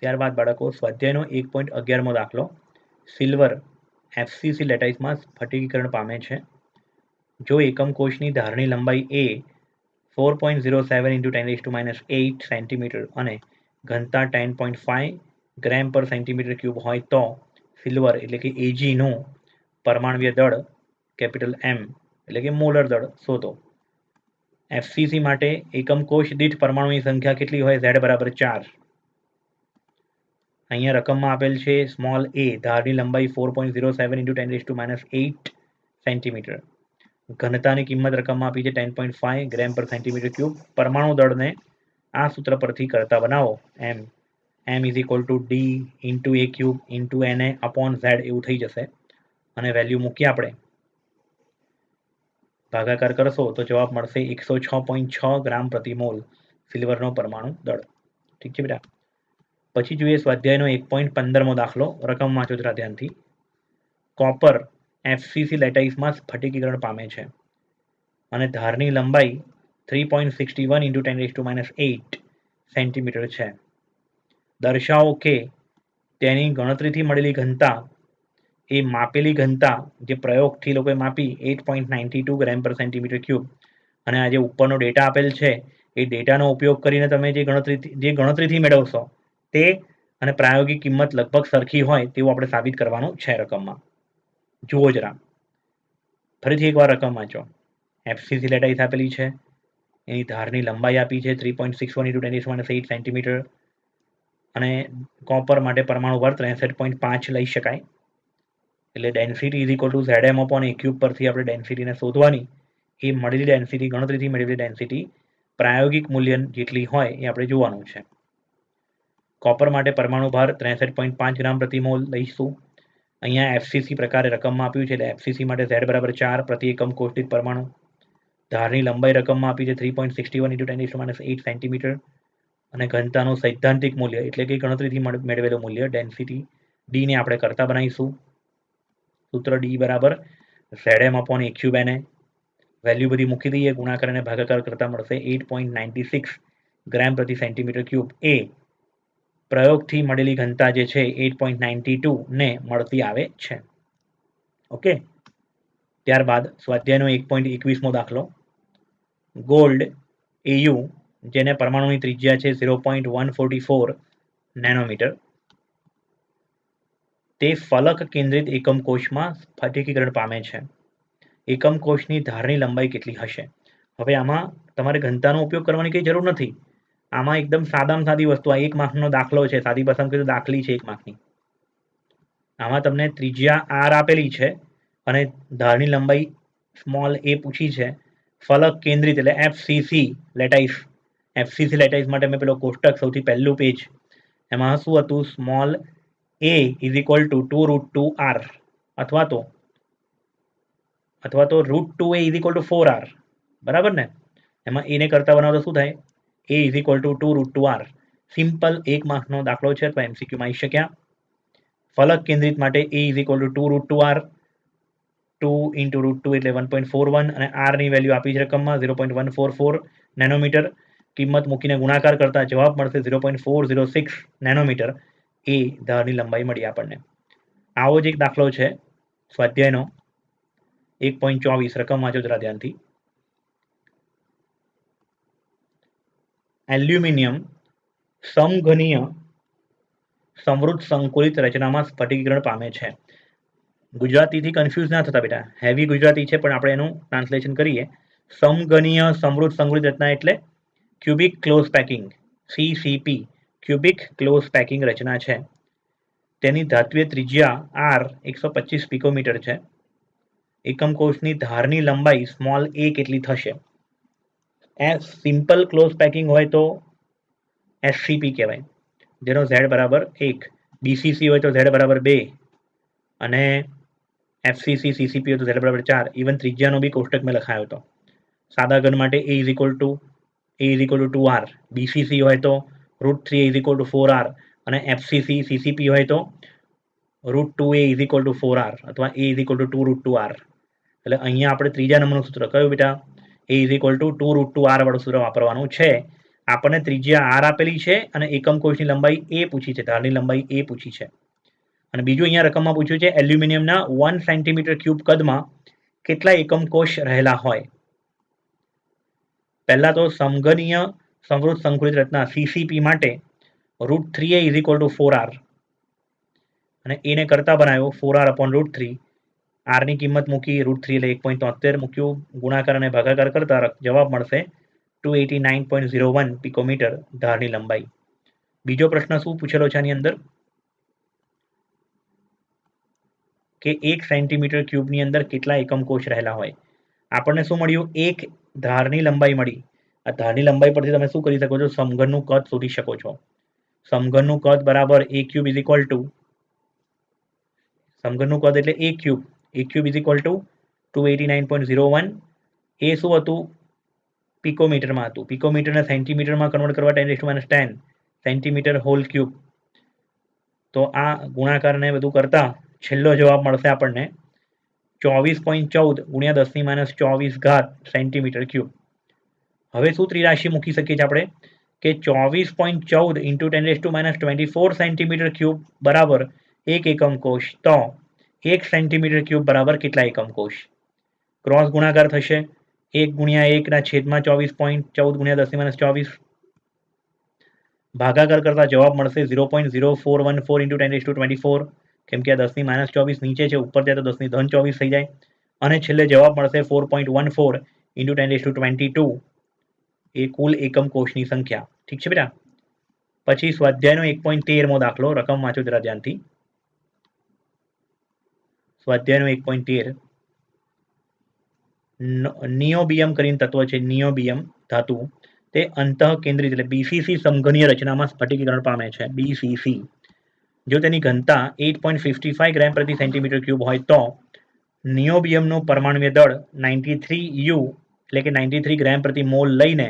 ત્યારબાદ બાળકો સ્વાધ્યાયનો 1.11મો દાખલો. સિલ્વર FCC લેટાઇસમાં સ્ફટિકીકરણ પામે છે. જો એકમ કોષની ધારની લંબાઈ એ 4.07 × 10⁻8 સેન્ટીમીટર અને ઘનતા 10.5 ગ્રેમ પર સેન્ટીમીટર ક્યુબ હોય તો સિલ્વર એટલે કે Agનું પરમાણ્વીય દળ કેપિટલ M એટલે કે મોલર દળ શોધો. FCC માટે એકમ કોષ દીઠ પરમાણુની સંખ્યા કેટલી હોય? Z = 4. અહીંયા રકમમાં આપેલ છે સ્મોલ a, ધારની લંબાઈ 4.07 × 10⁻8 સેન્ટીમીટર. ઘનતાની કિંમત રકમમાં આપી છે 10.5 ગ્રેમ પર સેન્ટીમીટર ક્યુબ. પરમાણુ દળને આ સૂત્ર પરથી કરતા બનાવો. M = D × A³ × Na/Z એવું થઈ જશે અને વેલ્યુ મૂકી આપણે ભાગાકાર કરશો તો જવાબ મળશે 106.6 ગ્રામ પ્રતિ મોલ સિલ્વરનો પરમાણુ દળ. ઠીક છે બેટા. પછી જોઈએ સ્વાધ્યાયનો 1.15મો દાખલો. રકમ વાંચો જરા ધ્યાનથી. કોપર FCC લેટાઇસમાં સ્ફટિકીકરણ પામે છે અને ધારની લંબાઈ 3.61 × 10⁻8 સેન્ટીમીટર છે. દર્શાવો કે તેની ગણતરીથી મળેલી ઘનતા એ માપેલી ઘનતા જે પ્રયોગથી લોકોએ માપી 8.92 ગ્રેમ પર સેન્ટીમીટર ક્યુબ અને આ જે ઉપરનો ડેટા આપેલ છે એ ડેટાનો ઉપયોગ કરીને તમે જે ગણતરીથી મેળવશો તે અને પ્રાયોગિક કિંમત લગભગ સરખી હોય તેવું આપણે સાબિત કરવાનું છે રકમમાં. જુઓ જરા ફરીથી એકવાર રકમ વાંચો. FCC લેટાઇસ આપેલી છે, એની ધારની લંબાઈ આપી છે 3.61 × 10⁻8 સેન્ટીમીટર અને કોપર માટે પરમાણુ ભાર 63.5 લઈ શકાય. એટલે ડેન્સિટી = Zm/A³ પરથી આપણે ડેન્સિટીને શોધવાની. એ મળેલી ડેન્સિટી ગણતરીથી મેળવેલી ડેન્સિટી પ્રાયોગિક મૂલ્ય જેટલી હોય એ આપણે જોવાનું છે. કોપર માટે પરમાણુ ભાર 63.5 ગ્રામ પ્રતિ મોલ લઈશું. અહીંયા FCC પ્રકારે રકમમાં આપ્યું છે એટલે FCC માટે Z = 4 પ્રતિ એકમ કોષ દીઠ પરમાણુ. ધારની લંબાઈ રકમમાં આપી છે 3.61 × 10⁻8 સેન્ટીમીટર અને ઘનતાનું સૈદ્ધાંતિક મૂલ્ય એટલે કે ગણતરીથી મેળવેલું મૂલ્ય ડેન્સિટી D ને આપણે કરતા બનાવીશું. સૂત્ર D = Zm/A³ Na. વેલ્યુ બધી મૂકી દઈએ. ગુણાકાર અને ભાગાકાર કરતા મળશે 8.96 ગ્રામ પ્રતિ સેન્ટીમીટર ક્યુબ. એ પ્રયોગથી મળેલી ઘનતા જે છે 8.92 ને મળતી આવે છે. ઓકે. ત્યારબાદ સ્વાધ્યાયનો 1.21મો દાખલો. ગોલ્ડ Au જેને પરમાણુની ત્રિજ્યા છે 0.144 નેનોમીટર તે ફલક કેન્દ્રિત એકમ કોષમાં સ્ફટિકીકરણ પામે છે. એકમ કોષની ધારની લંબાઈ કેટલી હશે? હવે આમાં તમારે ઘનતાનો ઉપયોગ કરવાની કંઈ જરૂર નથી. આમાં એકદમ સાદામાં સાદી વસ્તુ, આ 1 માર્કનો દાખલો છે, સાદી ભાષામાં કીધું દાખલી છે 1 માર્કની. આમાં તમને ત્રિજ્યા R આપેલી છે અને ધારની લંબાઈ સ્મોલ a પૂછી છે. ફલક કેન્દ્રિત એટલે FCC લેટાઇસ. FCC લેટાઇસ માટે મેં પેલો કોષ્ટક સૌથી પહેલું પેજ એમાં શું હતું? સ્મોલ a = 2√2r અથવા તો √2a = 4r. બરાબર ને? એમાં a ને કરતા બનાવો તો શું થાય? a = 2√2r. સિમ્પલ 1 માર્કનો દાખલો છે અથવા MCQ માં આવી શક્યા. ફલક કેન્દ્રિત માટે a = 2√2r. 2 × √2 એટલે 1.41 અને r ની વેલ્યુ આપી છે રકમમાં 0.144 નેનોમીટર. કિંમત મૂકીને ગુણાકાર કરતા જવાબ મળશે 0.406 નેનોમીટર. એ ધારની લંબાઈ મળી આપણને. આવો જ એક દાખલો છે સ્વાધ્યાયનો 1.24. રકમ વાંચો જરા ધ્યાનથી. એલ્યુમિનિયમ સમઘનીય સમૃદ્ધ સંકુલિત રચનામાં સ્ફટિકીકરણ પામે છે. ગુજરાતીથી કન્ફ્યુઝ ના થતા બેટા, હેવી ગુજરાતી છે પણ આપણે એનું ટ્રાન્સલેશન કરીએ. સમઘનીય સમૃદ્ધ સંકુલિત રચના એટલે cubic close packing, CCP cubic close packing રચના છે. તેની ધાત્વીય ત્રિજ્યા R 125 પિકોમીટર છે. એકમ કોષની ધારની લંબાઈ સ્મોલ a કેટલી થશે? સિમ્પલ ક્લોઝ પેકિંગ હોય તો SCP કહેવાય, જેનો Z = 1. BCC હોય તો Z = 2 અને FCC CCP હોય તો Z = 4. ઇવન ત્રિજ્યાનો બી કોષ્ટક મેં લખાયો હતો. સાદા ઘન માટે a = 2r. BCC હોય તો √3a = 4r અને FCC CCP હોય તો √2a = 4r અથવા a = 2√2r. એટલે અહીંયા આપણે ત્રીજા નંબરનું સૂત્ર કયું બેટા? a = 2√2r વાળું સૂત્ર વાપરવાનું છે. આપણને ત્રિજ્યા આર આપેલી છે અને એકમ કોષની લંબાઈ એ પૂછી છે, ધારની લંબાઈ એ પૂછી છે. અને બીજું અહીંયા રકમમાં પૂછ્યું છે એલ્યુમિનિયમના 1 સેન્ટીમીટર ક્યુબ કદમાં કેટલા એકમ કોષ રહેલા હોય. પહેલા તો સમઘનીય સમૃદ્ધ સંકુલિત રચના સીસીપી માટે √3a = 4r અને એને કરતા બનાવ્યો 4r/√3. આરની કિંમત મૂકી √3 એટલે 1.73 મૂક્યું, ગુણાકાર અને ભાગાકાર કરતા જવાબ મળશે 289.01 પિકોમીટર ધારની લંબાઈ. બીજો પ્રશ્ન શું પૂછેલો છે આની અંદર કે 1 સેન્ટીમીટર ક્યુબની અંદર કેટલા એકમ કોષ રહેલા હોય. આપણને શું મળ્યું? એક ધારની લંબાઈ મળી. આ ધારની લંબાઈ પરથી તમે શું કરી શકો છો? સમઘનનું કદ શોધી શકો છો. સમઘનનું કદ બરાબર a ક્યુબ ઇઝ ટુ સમઘનનું કદ એટલે a cube is equal to 289.01. એ શું હતું? પિકોમીટરમાં હતું. પિકોમીટરને સેન્ટીમીટરમાં કન્વર્ટ કરવા 10⁻10 સેન્ટીમીટર હોલ ક્યુબ. તો આ ગુણાકારને બધું કરતા છેલ્લો જવાબ મળશે આપણને 24.14 × 10⁻24 સેન્ટીમીટર ક્યુબ. હવે શું ત્રિરાશિ મૂકી શકીએ છીએ આપણે કે 24.14 × 10⁻24 સેન્ટીમીટર ક્યુબ બરાબર 1 એકમ કોષ. તો 1 સેન્ટીમીટર ક્યુબ બરાબર કેટલા એકમ કોષ? ક્રોસ ગુણાકાર થશે 1 × 1/24.14 × 10⁻24. ભાગાકાર કરતા જવાબ મળશે 0.0414 × 10⁻24. કેમ કે આ 10⁻24 નીચે છે, ઉપર જાય તો 10⁻24 થઈ જાય. અને છેલ્લે જવાબ મળશે 4.14 × 10⁻22. એ કુલ એકમ કોષની સંખ્યા. ઠીક છે બેટા. પછી સ્વાધ્યાયનો 1.13મો દાખલો. રકમ વાંચો જરા ધ્યાનથી. સ્વાધ્યાયનો 1.13 નિયોબિયમ કરીને તત્વ છે. નિયોબિયમ ધાતુ તે અંતઃ કેન્દ્રિત એટલે બીસીસી સમઘનીય રચનામાં સ્ફટિકીકરણ પામે છે. બીસીસી જો તેની ઘનતા 8.55 ગ્રામ પ્રતિ સેન્ટીમીટર ક્યુબ હોય તો નિયોબિયમનું પરમાણુય દળ 93 U એટલે કે 93 ગ્રામ પ્રતિ મોલ લઈને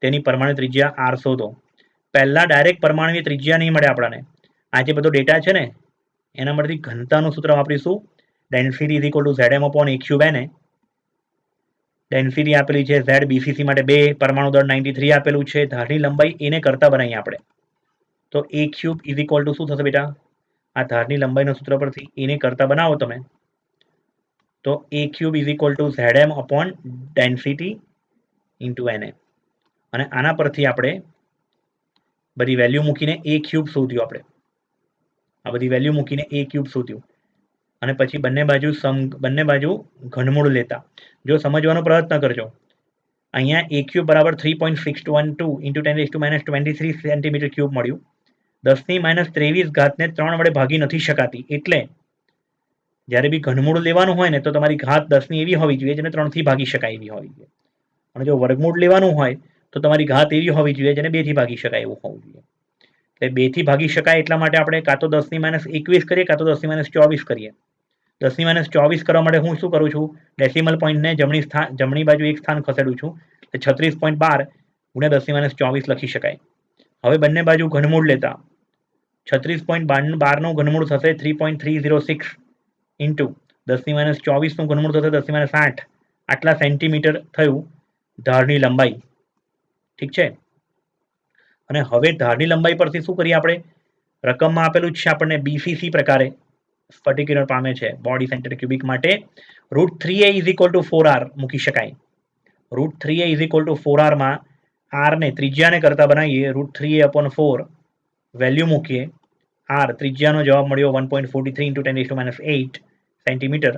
તેની પરમાણુ ત્રિજ્યા આર શોધો. પહેલા ડાયરેક્ટ પરમાણુય ત્રિજ્યા નહીં મળે આપણને. આ જે બધો ડેટા છે ને એના પરથી ઘનતાનું સૂત્ર વાપરીશું. Density is equal to Zm/a³n. Density આપેલી છે Z, બીસીસી માટે 2, પરમાણુ દળ 93 આપેલું છે, ધારની લંબાઈ એને કરતા બનાવીએ આપણે. તો a³ ઇઝ ઇક્વલ ટુ શું થશે બેટા? આ ધારની લંબાઈના સૂત્ર પરથી એને કરતા બનાવો તમે તો a³ is equal to Zm/density × Na. અને આના પરથી આપણે બધી વેલ્યુ મૂકીને a³ શોધ્યું. આપણે આ બધી વેલ્યુ મૂકીને a³ શોધ્યું અને પછી બંને બાજુ ઘનમૂળ લેતા. જો સમજવાનો પ્રયત્ન કરજો. અહીંયા a³ બરાબર 3.612 × 10⁻23 સેન્ટીમીટર ક્યુબ મળ્યું. 10⁻23 ને 3 વડે ભાગી નથી શકાતી. એટલે જ્યારે બી ઘનમૂળ લેવાનું હોય ને તો તમારી ઘાત 10ની એવી હોવી જોઈએ જેને 3 થી ભાગી શકાય એવી હોવી જોઈએ. અને જો વર્ગમૂળ લેવાનું હોય તો તમારી ઘાત એવી હોવી જોઈએ જેને 2 થી ભાગી શકાય એવું હોવું જોઈએ. એટલે 2 થી ભાગી શકાય એટલા માટે આપણે કાં તો 10⁻21 કરીએ કાં તો 10⁻24 કરીએ. 10⁻24 કરવા માટે હું શું કરું છું? ડેસિમલ પોઈન્ટને જમણી બાજુ એક સ્થાન ખસેડું છું. એટલે 36.12 × 10⁻24 લખી શકાય. હવે બંને બાજુ ઘનમૂળ લેતા 36.12 નું ઘનમૂળ થશે 3.306 ઇન્ટુ 10⁻24 નું ઘનમૂળ થશે 10⁻60. આટલા સેન્ટીમીટર થયું ધારની લંબાઈ. ઠીક છે. અને હવે ધારની લંબાઈ પરથી શું કરીએ આપણે? રકમમાં આપેલું જ છે આપણને બીસીસી પ્રકારે સ્ફટિકીકરણ પામે છે બોડી સેન્ટર ક્યુબિક માટે √3a = 4r મૂકી શકાય. √3a = 4r માં r ને ત્રિજ્યાને કરતા બનાવીએ √3a/4 વેલ્યુ મૂકીએ. r ત્રિજ્યાનો જવાબ મળ્યો 1.43 × 10⁻8 સેન્ટીમીટર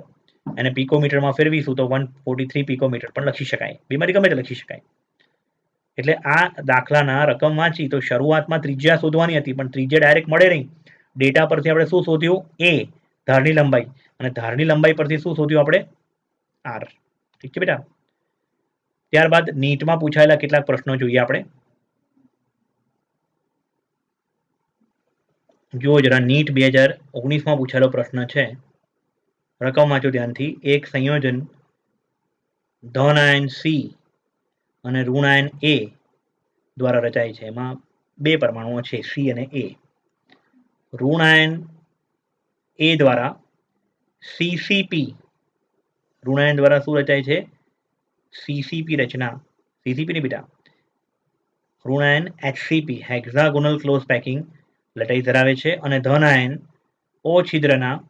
અને પિકોમીટરમાં ફેરવીશું તો 143 પિકોમીટર પણ લખી શકાય. બીમારી ગમે તે લખી શકાય. એટલે આ દાખલાના રકમ વાંચી તો શરૂઆતમાં ત્રિજ્યા શોધવાની હતી પણ ત્રિજ્યા ડાયરેક્ટ મળે નહીં. ડેટા પરથી આપણે શું શોધ્યું? a ધારની લંબાઈ. અને ધારની લંબાઈ પરથી શું શોધ્યું આપણે? r. ઠીક છે બેટા. ત્યારબાદ નીટમાં પૂછાયેલા કેટલાક પ્રશ્નો જોઈએ આપણે. જુઓ જરા. નીટ 2019માં પૂછાયેલો પ્રશ્ન છે. રકમ વાંચો ધ્યાનથી. એક સંયોજન ધન આયન C અને ઋણ આયન A દ્વારા રચાય છે. એમાં 2 પરમાણુઓ છે C અને A. ઋણ આયન A દ્વારા CCP ઋણ આયન દ્વારા શું રચાય છે? CCP રચના. CCP ની બેટા ઋણ આયન HCP hexagonal close packing lattice ધરાવે છે અને ધન આયન O છિદ્રના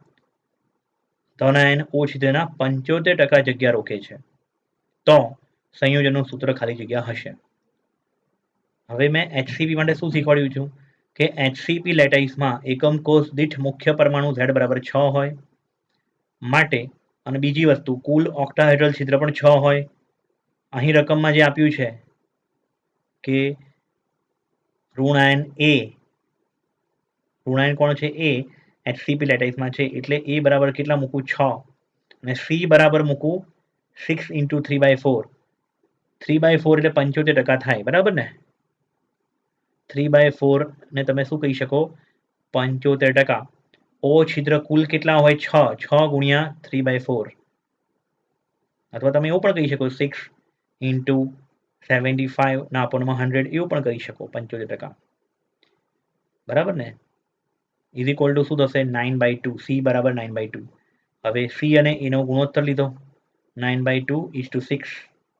75% જગ્યા રોકે છે. તો સંયોજનનું સૂત્ર ખાલી જગ્યા હશે. હવે મેં HCP માટે શું શીખવાડ્યું છું કે HCP લેટાઈસમાં એકમ કોષ દીઠ મુખ્ય પરમાણુ Z બરાબર 6 હોય માટે, અને બીજી વસ્તુ કુલ ઓક્ટાહેડ્રલ છિદ્ર પણ 6 હોય. અહીં રકમમાં જે આપ્યું છે કે ઋણ આયન કોણ છે? એ HCP લેટાઈસમાં છે, એટલે A બરાબર કેટલા મૂકું? 6 અને C બરાબર મૂકું 6 × 3/4. 3/4 એટલે 75% થાય, બરાબર ને? 3/4 ને તમે શું કહી શકો? 75%. O છિદ્ર કુલ કેટલા હોય? 6 × 3/4, અથવા તમે એવું પણ કહી શકો 6 × 75/100, એવું પણ કરી શકો 75%, બરાબર ને? ઇઝ ઇક્વલ ટુ શું થશે? 9/2. C બરાબર 9/2. હવે C અને A નો ગુણોત્તર લીધો, 9/2:6,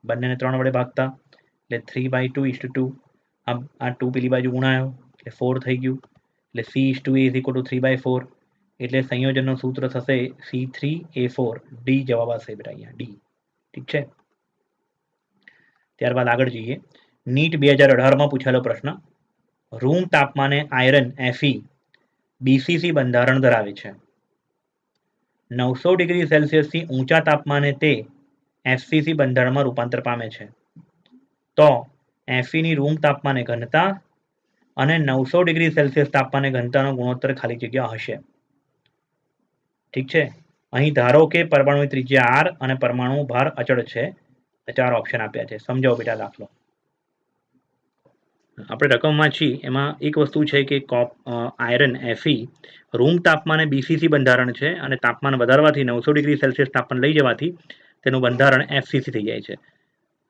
બંનેને 3 વડે ભાગતા એટલે 3/2:2. આ 2 પેલી બાજુ ગુણાયો એટલે 4 થઈ ગયું, એટલે C/A ઇઝ ઇક્વલ ટુ 3/4. એટલે સંયોજનનું સૂત્ર થશે C3A4. ડી જવાબ આવશે બેટા, અહીંયા ડી. ઠીક છે. ત્યારબાદ આગળ જઈએ. નીટ 2018માં પૂછાયેલો પ્રશ્ન. રૂમ તાપમાને આયરન Fe BCC બંધારણ ધરાવે છે. 900 ડિગ્રી સેલ્સિયસથી ઊંચા તાપમાને તે FCC બંધારણમાં રૂપાંતર પામે છે. તો Feની રૂમ તાપમાને ઘનતા અને 900 ડિગ્રી સેલ્સિયસ તાપમાને ઘનતાનો ગુણોત્તર ખાલી જગ્યા હશે. ઠીક છે. અહીં ધારો કે પરમાણુ ત્રિજ્યા R અને પરમાણુ ભાર અચળ છે. 4 ઓપ્શન આપ્યા છે. સમજાવો બેટા દાખલો. આપણે રકમમાં છીએ એમાં એક વસ્તુ છે કે આયરન Fe રૂમ તાપમાને BCC બંધારણ છે, અને તાપમાન વધારવાથી 900 ડિગ્રી સેલ્સિયસ તાપમાન લઈ જવાથી તેનું બંધારણ FCC થઈ જાય છે.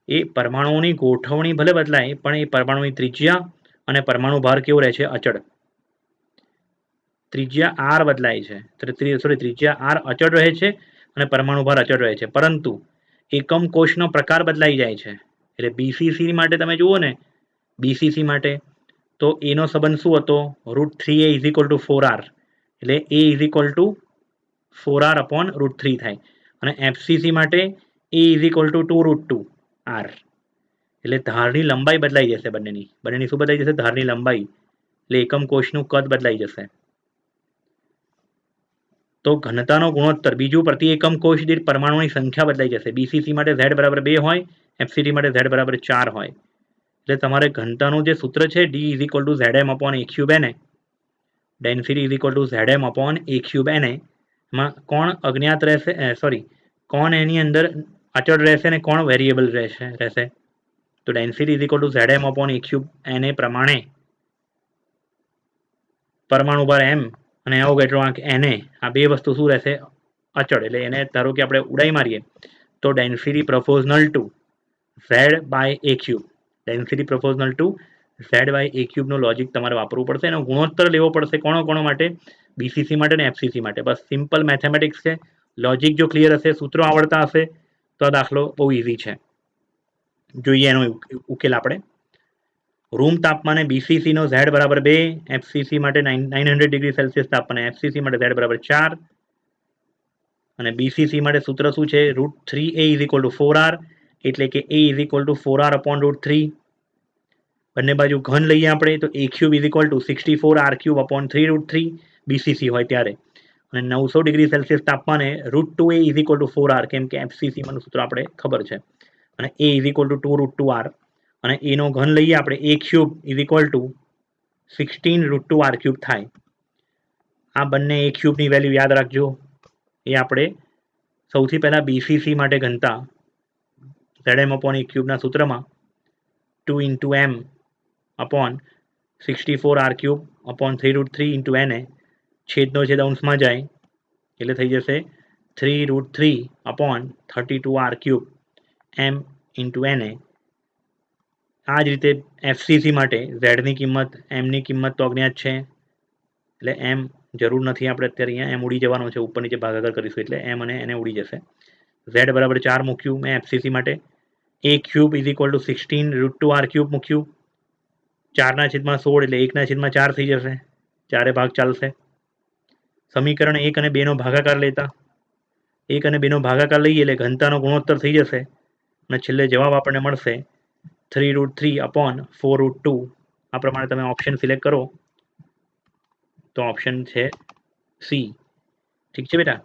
એ પરમાણુઓની ગોઠવણી ભલે બદલાય, પણ એ પરમાણુની ત્રિજ્યા અને પરમાણુ ભાર કેવો રહે છે? અચળ. ત્રિજ્યા R બદલાય છે, ત્રિજ્યા R અચળ રહે છે અને પરમાણુ ભાર અચળ રહે છે, પરંતુ એકમ કોષનો પ્રકાર બદલાઈ જાય છે. એટલે BCC માટે તમે જુઓ ને, BCC માટે તો એનો સંબંધ શું હતો? √3A = 4R. એટલે A = 4R/√3 થાય. અને FCC માટે A = 2√2R. એટલે ધારની લંબાઈ બદલાઈ જશે. બંનેની શું બદલાઈ જશે? ધારની લંબાઈ. એટલે એકમ કોષનું કદ બદલાઈ જશે. તો ઘનતાનો ગુણોત્તર, બીજું, પ્રતિ એકમ કોષ દીઠ પરમાણુની સંખ્યા બદલાઈ જશે. BCC માટે Z બરાબર 2 હોય, FCC માટે Z બરાબર 4 હોય. એટલે તમારે ઘનતાનું જે સૂત્ર છે D = Zm/A3Na, ડેન્સિટી Zm/A3Na, માં કોણ અજ્ઞાત રહેશે? કોણ એની અંદર અચળ રહેશે ને કોણ વેરિયેબલ રહેશે? તો ડેન્સિટી Zm/A3Na પ્રમાણે પરમાણુ ભાર M અને એવોગાડ્રો Na, આ બે વસ્તુ શું રહેશે? અચળ. એટલે એને ધારો કે આપણે ઉડાઈ મારીએ તો density proportional to Z/A3. Density proportional to Z/A3 નો લોજિક તમારે વાપરવું પડશે. એનો ગુણોત્તર લેવો પડશે. કોનો માટે? BCC માટે ને FCC માટે. બસ સિમ્પલ મેથેમેટિક્સ છે. લોજિક જો ક્લિયર હશે, સૂત્રો આવડતા હશે, તો આ દાખલો બહુ ઇઝી છે. જોઈએ એનો ઉકેલ આપણે. રૂમ તાપમાને BCC નો Z બરાબર 2, FCC માટે 900 ડિગ્રી સેલ્સિયસ તાપમાને FCC માટે Z બરાબર 4, અને BCC માટે સૂત્ર શું છે? √3A = 4R. એટલે કે A = 4R/√3. બંને બાજુ ઘન લઈએ આપણે તો A³ = 64R³/3√3 BCC હોય ત્યારે. અને 900 ડિગ્રી સેલ્સિયસ તાપમાને √2A = 4R, કેમ કે FCC માં સૂત્ર આપણે ખબર છે, અને A = 2√2R. અને એનો ઘન લઈએ આપણે, A³ = 16√2R³ થાય. આ બંને A³ ની વેલ્યુ યાદ રાખજો. એ આપણે સૌથી પહેલા BCC માટે ઘનતા Zm/A³ ના સૂત્રમાં 2 × M/64R³/3√3 Na, છેદનો છેદ અંશમાં જાય એટલે થઈ જશે 3√3/32R³ M/Na. આ જ રીતે FCC માટે Z ની કિંમત, M ની કિંમત તો અજ્ઞાત છે, એટલે M જરૂર નથી. આપણે અત્યારે અહીંયા M ઉડી જવાનો છે, ઉપર નીચે ભાગાકાર કરીશું એટલે M અને એને ઉડી જશે. Z બરાબર 4 મૂક્યું મેં FCC માટે. A³ = 16√2R³ મૂક્યું. 4/16 એટલે 1/4 થઈ જશે, ચારે ભાગ ચાલશે. સમીકરણ 1 અને 2 નો ભાગાકાર લેતા, 1 અને 2 નો ભાગાકાર લઈએ એટલે ઘનતાનો ગુણોત્તર થઈ જશે અને છેલ્લે જવાબ આપણને મળશે 3√3/4√2. આ પ્રમાણે તમે ઓપ્શન સિલેક્ટ કરો તો ઓપ્શન છે સી. ઠીક છે બેટા.